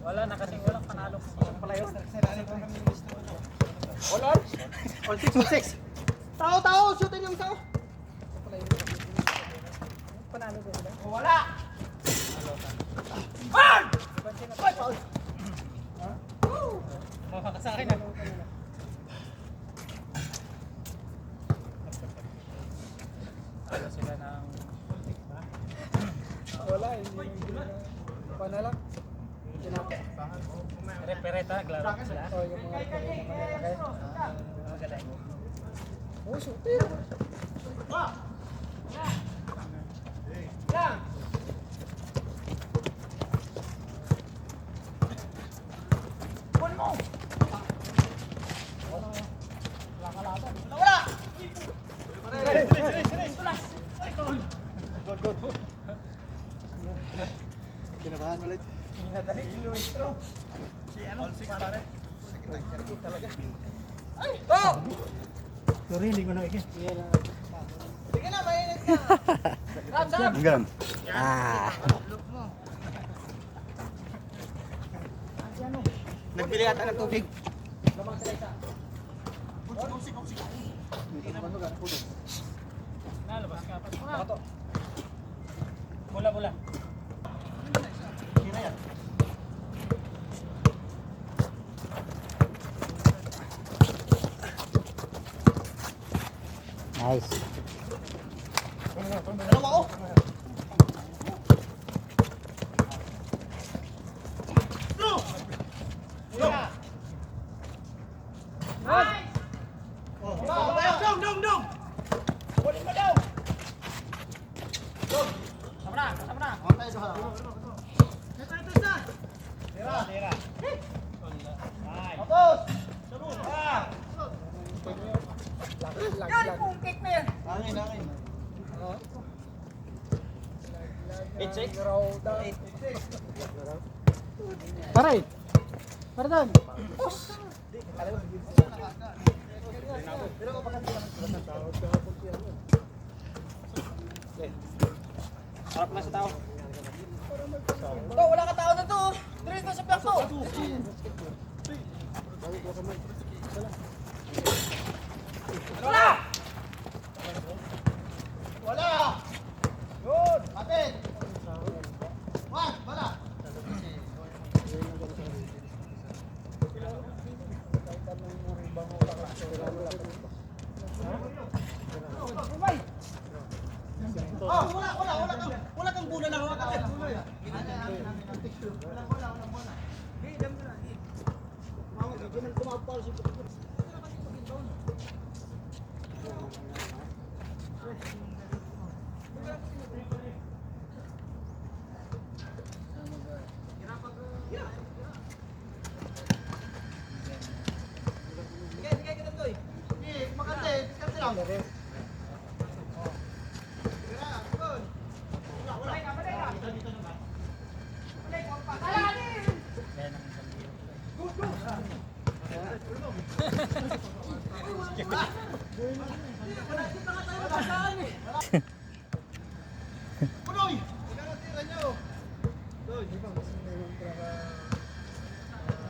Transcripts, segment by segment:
Wala na kasi walang panalo. Palayo. All on? On 6, on 6. Tao! Shootin yung tao! Panalo ba sila? Wala! Bang! Ay, foul! Maka sa akin na. Ano sila ng Wala, hindi panalang. refereta, glaro sila. Oh, yung mga referee na malalaki. Magaling. Oh, shootin! Lang! Buwan mo! Wala! Kinabahan ulit. Pinadali yung Luis Pro. Si ano? Si pare. Talaga. Ay! Oh! Sorry, hindi ko na ikis. Sige na, mainit na. Ramsam! Ganun. Nagbili ata ng tubig. Nalabas ka pa. Bola. Nice. Dalawa ko. Dong! Kunin mo daw! Sama na! Tira! Tapos! Yan! Pungkit na yan! Hangin! Pare! Pardon! Harap na sa tao. To, wala ka tao na to. Diretso na sa plako. Wala! Yun! Kapit! Wan! Wala! Oh, wala kang bula na hawakan. Wala. Hey, dam na. Mau di man kumapal si. Sige, kita toy. Sige, makante, diskarte lang.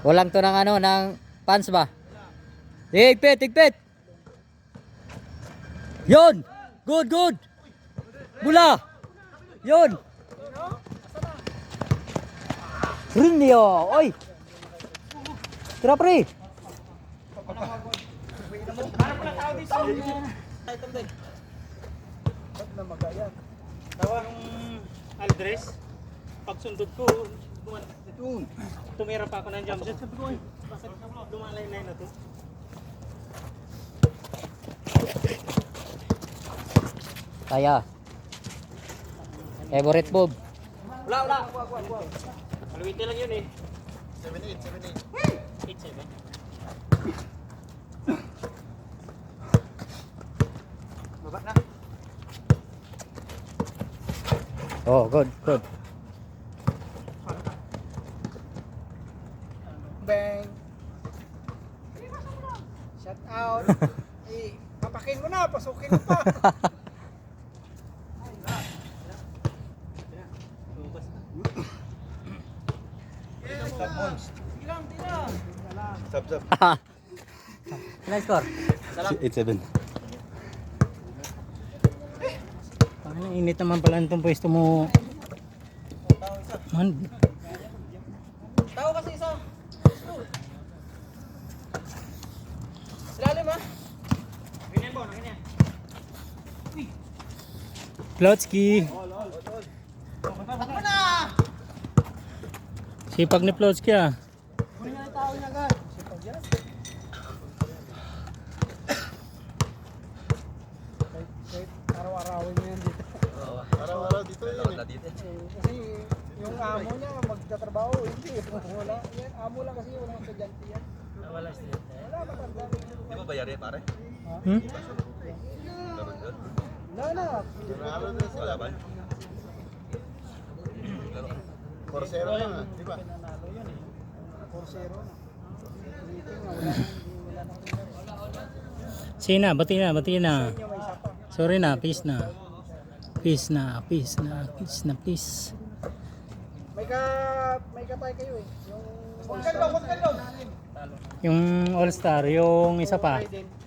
Walang to ng ano, ng pants ba? Higpit! Yun! Good! Bula! Yun! Rinyo! Oy! Tira pre! Tawa nung Aldres, pagsundot ko, tumira pa ako ng jump set. Sabi ko, ay, bakit lumalay-lay na to? Kaya. Favorite Bob. Wala. Maluwiti lang yun eh. 7-8. 8-7. Baba na. Oh, good. Bang. Shout out. Papakin mo na, pasukin mo pa. Sub. Ilang score? 8-7. Ang init naman pala itong pwesto mo. Man. Tao kasi isa. Silalim ha. Ganyan po, ganyan. Plotsky. Takbo na! Sipag ni Plotsky ah. Kunin nga yung tao niya agad. Sipag yan. Araw-arawin mo yan dito. Araw-araw dito yun eh. Kasi yung amo niya magtatrabaho, hindi. Wala. Yan, amo lang kasi yung mga estudyante yan. Wala estudyante. Wala, matanda. Di ba bayari pare? Hmm? Wala. Wala ba? 4-0 lang ah, di ba? Nanalo yun eh. 4-0 na. Meeting na, wala na. Sina, bati na. Yung may isa pa. Sorry na, peace na. Peace. May katay kayo eh. Yung Huwag kalog. Yung All-Star, yung isa pa. May katay kayo.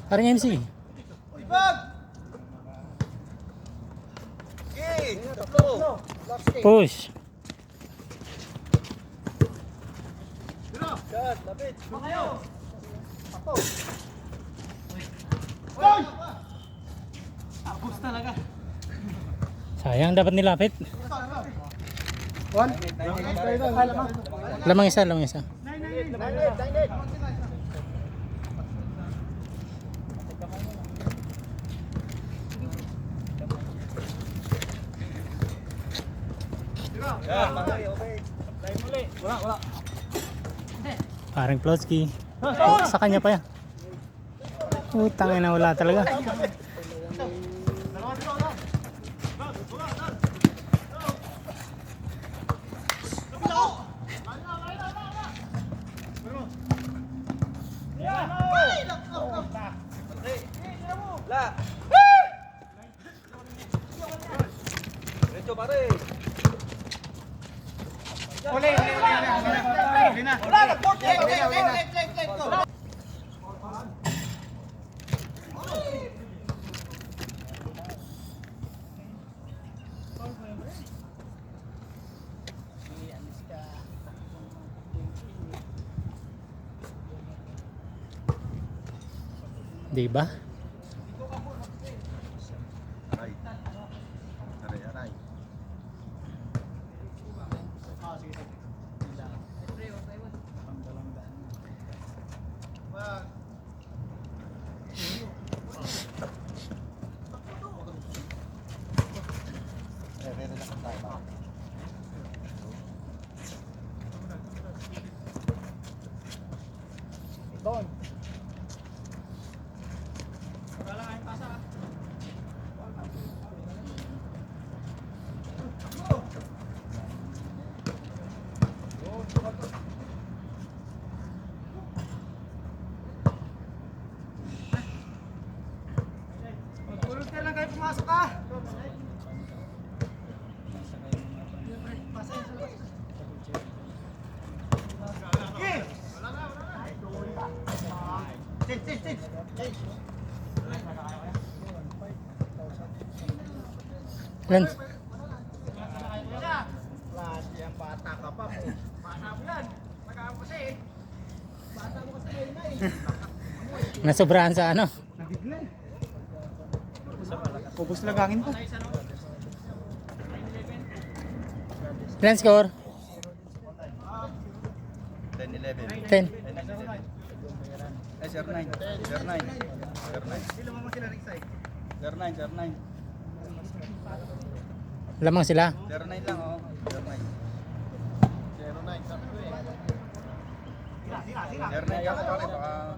Parang MC. Push. Lapit. Tapos talaga. Sayang, dapat nilapit. One. Lamang isa. Wala. Parang Plotsky. Sa kanya pa yan. Utang na wala talaga. Di ba? Aray. Doon. Tulog ka lang kayo pumasok ka. Lan. Klase ang bata ka pa. Bata mo yan. Nag-aam kasi eh. Bata mo kasi ngayon na eh. Nasobrahan sa ano? Nabigla eh. Ubus lagangin ko. Ilan score? 10-11. 10. Sir 9. Sir 9. Lamang sila. Sir 9 lang oh. Sir 9. Sir 9 yan pare baka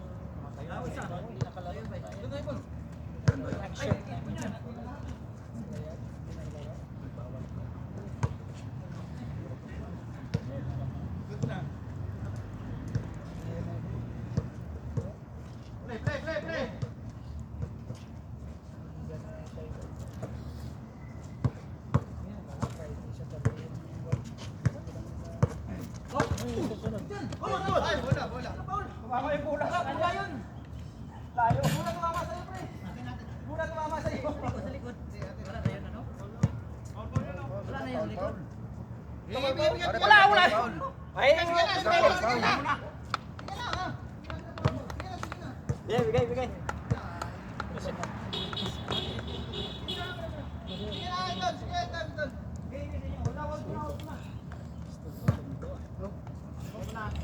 Kumama yung bola. Bola yun. Layo. Bola kumama sa'yo, pre. Bola kumama sa'yo. Sa likod. Wala na yun, ano? Wala na yun, likod. Wala. Ay, bigay.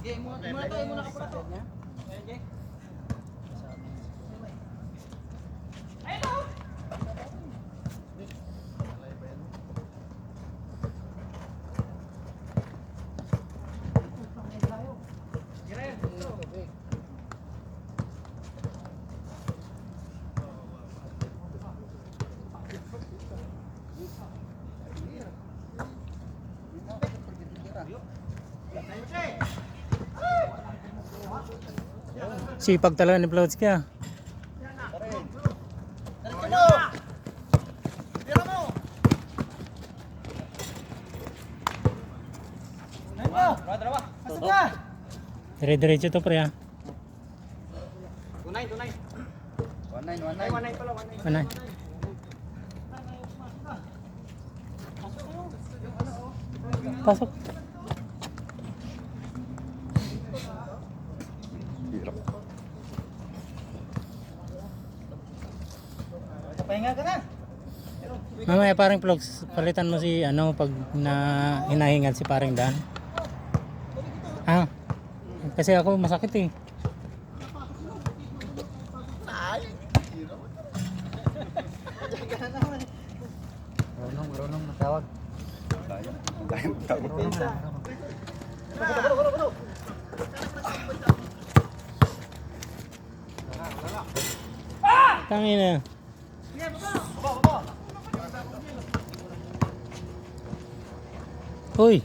Muna ka pala to. Sipag talaga ni Plotski ah. Dire-diretso to pre ah. Tunay. 19 pala. Manay. Pasok. Pahinga ka na. Mamaya parang vlogs, palitan mo si ano pag na hinahingal si paring Dan. Ah. Kasi ako masakit eh. Marunong matawag. Tangin na. Uy.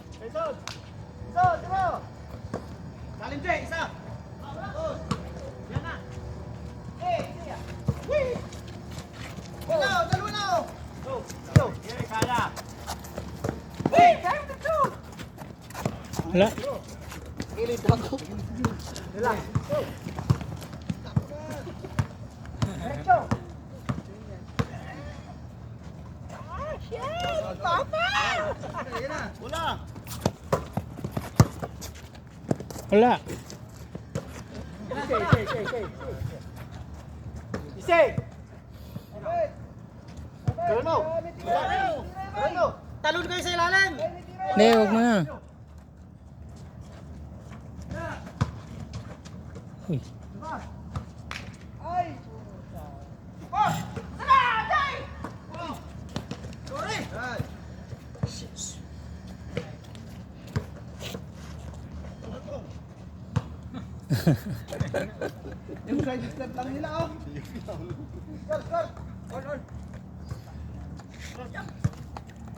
Galing Jay, isa. Yan na. Dalawa na. Go. Kaya. Kaya mo dito. Wala. Relax. Go. Diretso. Shit! Papa! Wala. Isay! Talon kayo sa ilalim! Hindi, huwag mo na. Uy. Ay! Oh! Sana! Jay! Sorry! Yung side step lang nila oh. Skor! On.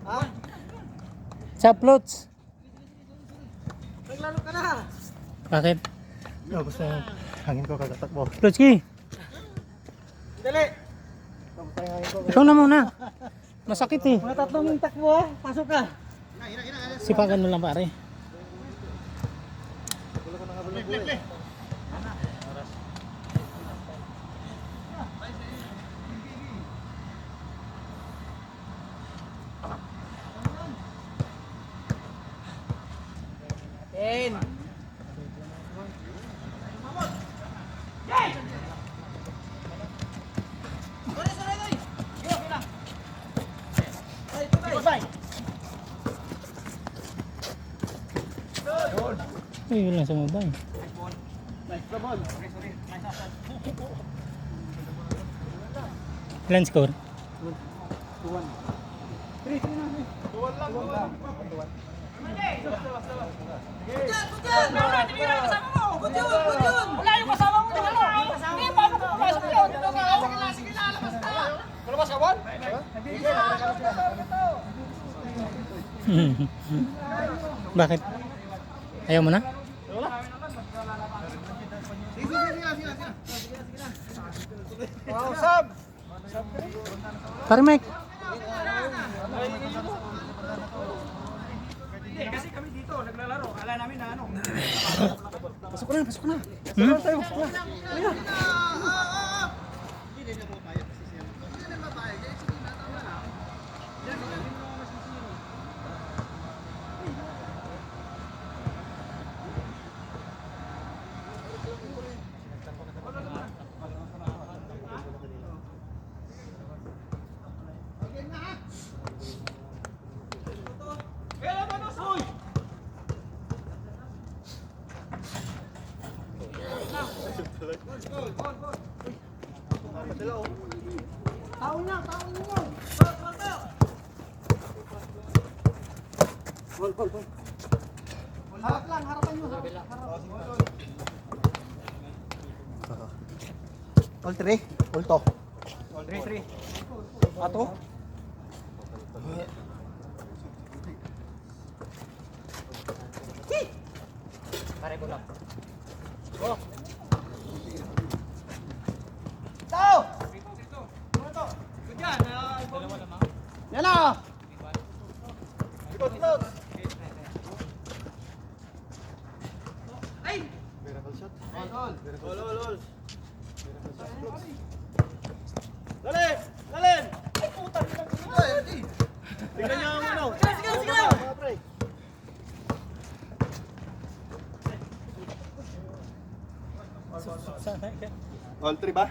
Ha? Sa Plots. Naglaro ka na. Bakit? No, gusto hangin ko kagatakbo. Plotski, Dali! ikaw na muna. Masakit eh. Mga tatlong takbo ah. Pasok ka. Sipagan mo lang pare. Ten. Uy, wala sa mobile. Ilan score? 2-1. Wala yung kasama mo. Hindi, paano ko pumasok yun? Sige na, labas na. Bakit? Ayaw mo na? Wow, Sam! Pare Mike. Hindi, kasi kami dito, naglalaro. Akala namin na ano. Pasok ko na, pasok ko na. Hmm? Tayo. Gol. Harap lang, harapan nyo. All 3, all to. 3-3. Ato? Pare bulak. Tao! Yan, Yan na! Ikot. ay! Miracle shot. All. Lalim! Ay, puta! Tingnan niyo ang ano. Sige! All 3 ba? All 3.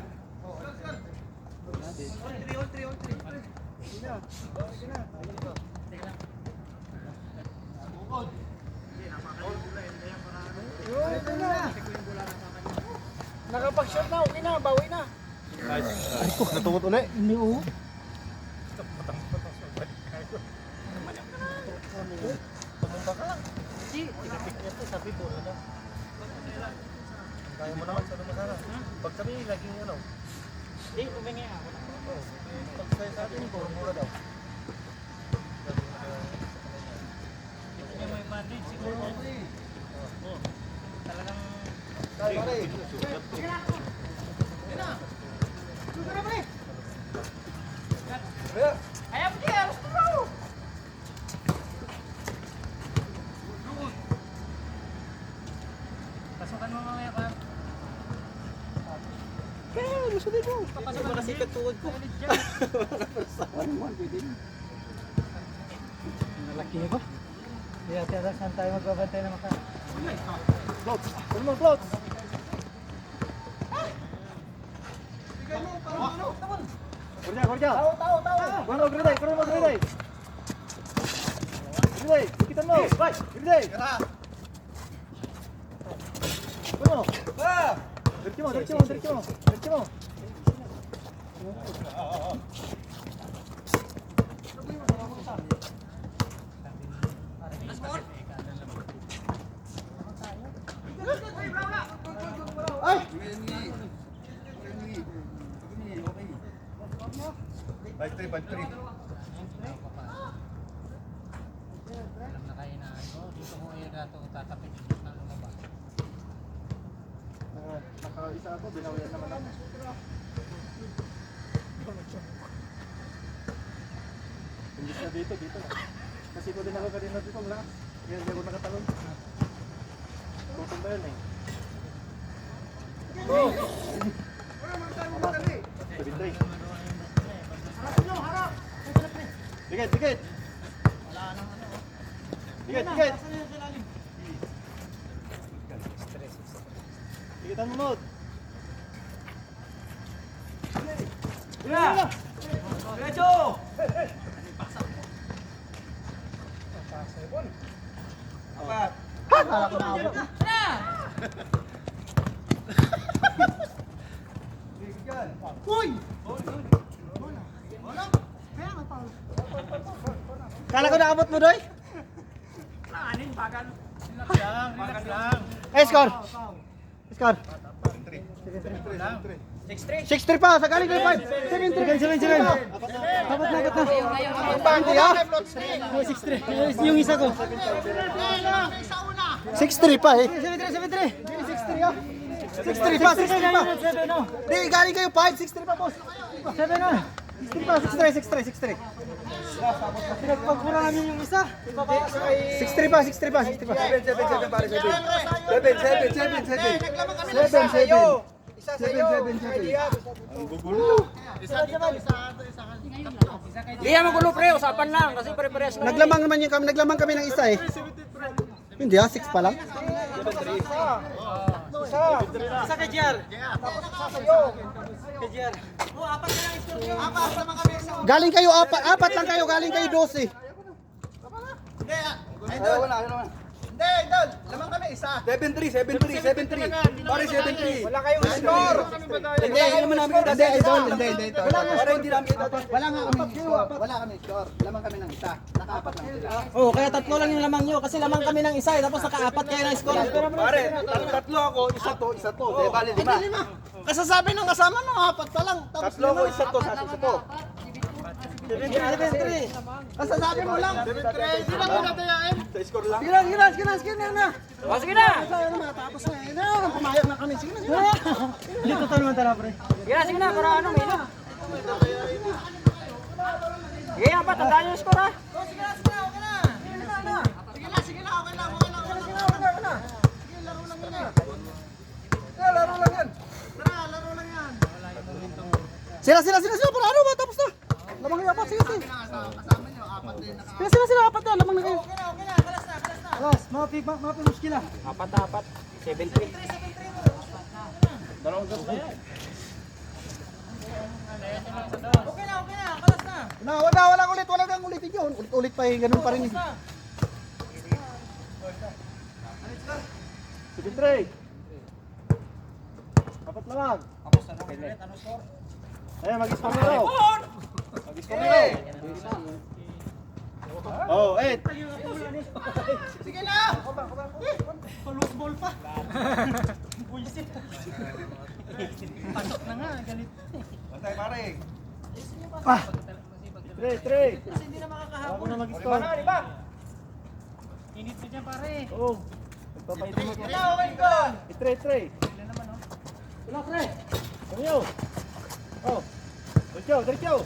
Nakapag-shot na, okay na, bawi na. Nice. Ay ko, natungot ulit. Hindi oh. Tumumba ka lang. Hindi, tinapik niya to, sabi po. Kaya mo naman sa lumasara. Pag sabi, laging ano. Hindi, kumingi ako. Pag sa atin, mura daw. Hindi mo i-manage siguro. Talagang... Ayaw mo diyan! Gusto mo! Pasukan mo mamaya ka. Kaya, gusto din mo. Papasok mo kasi katuwad ko. Nalaki niyo ba? Kaya tiyata saan tayo magbabantay na maka. Floats! Ano mo, floats? Korja! Tao! Kuno, Griday! Griday, ikitan mo! Griday! Kuno! Diretso mo! Ay! By 3. Alam na kayo na ano, dito ko yung dato tatapit yung na lumabas. Naka-isa ako, binawian naman ako. Hindi siya dito na. Kasi ko din ako kanina dito, wala. Yan, hindi ako nakatalon. Tutong ba yun eh? Oh! Sabintay. Dikit! Dikitan mo, Maud. Diretso! Apat. Uy! Kala ko naabot mo, Doy? Anin, bagal. Score! Score! Sige, 3. 6-3 pa, sa galing kayo 5. 7-3. Dapat na. Ang bandi ha? 6-3. Yung isa ko. 6-3 pa eh. 7-3. 6-3 ha? 6-3 pa. Di, galing kayo 5. 6-3 pa, boss. 7 na. 6-3 pa, 6-3. Pinagpagpura namin yung isa. 6-3 pa. 7 pare, 7. 7. Isa sa'yo. Liya magulo pre, usapan lang kasi pare-pares lang. Naglamang kami ng isa eh. Hindi ha, 6 pa lang. Isa kay JR. Galing kayo 4 lang kayo, galing kayo 12. Hindi, idol. Lamang kami isa. 7-3. Pare 7-3. Wala kayong score. Hindi naman namin kita. Hindi. Para hindi namin kita. Wala kami score. Lamang kami ng isa. Naka-4 lang sila. Oh, kaya tatlo lang yung lamang nyo kasi lamang kami ng isa tapos naka-4 kayo ng score. Pare, tatlo ako, isa to. Di bali 5. Kasasabi ng kasama mo, 4 pa lang. Tapos Tatlo ko, isa to. 7-3. Kasasabi mo lang. 7-3. Hindi lang muna tayain. Sa score lang. Sige na. O sige na! Tapos na. Pumayag na kami. Sige na. Dito tayo naman tara, pre. Sige na, para ano, may ino. Sige, apat, tandaan yung score ha. Sige na. Okay lang. Laro lang yan. Laro lang yan. Sila, para ano ba? Tapos na. Lamang kayo 4, sige. Kasama nyo, 4 din. Sila, 4 na, lamang na kayo. Okay na. Kalas na. Alas, mga muskila. Apat, 7-3. Okay na. Kalas na. Walang ulitin yun. Ulit pa eh, ganun pa rin. 7-3. 4 lang. Mag-score na daw. Oh, 8. Sige na. Palus ball pa. Pasok na nga, galit. Bantay pare. 3. Kasi hindi na makakahabol. Ako na mag-score. Di ba? Init mo dyan, pare. Oo. Nagpapaitin mo. Ito, okay ko. 3. Wala, 3. Kamiyo. Oh. Diretso.